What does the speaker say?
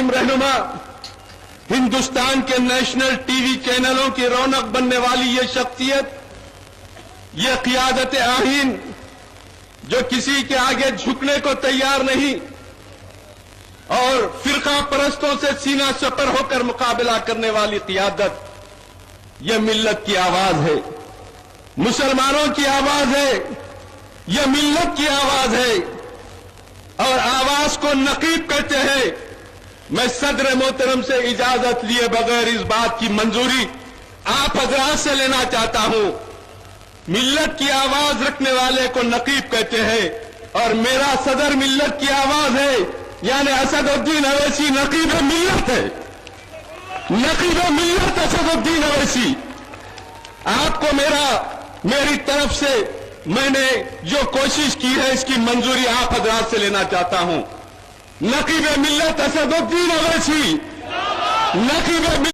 जालिम रहनुमा, हिंदुस्तान के नेशनल टीवी चैनलों की रौनक बनने वाली ये शख्सियत, ये क़ियादत आहीन जो किसी के आगे झुकने को तैयार नहीं और फिरका परस्तों से सीना सपर होकर मुकाबला करने वाली क़ियादत, यह मिल्लत की आवाज है, मुसलमानों की आवाज है, यह मिल्लत की आवाज है और आवाज को नकीब कहते हैं। मैं सदर मोहतरम से इजाजत लिए बगैर इस बात की मंजूरी आप हजरात से लेना चाहता हूं। मिल्लत की आवाज रखने वाले को नकीब कहते हैं और मेरा सदर मिल्लत की आवाज है, यानी असदुद्दीन अवैसी नकीब मिल्लत है, नकीब मिल्लत असदुद्दीन अवैसी। आपको मेरी तरफ से मैंने जो कोशिश की है इसकी मंजूरी आप हजरात से लेना चाहता हूं। नकीब मिल्लत असदुद्दीन अवैसी, नकीब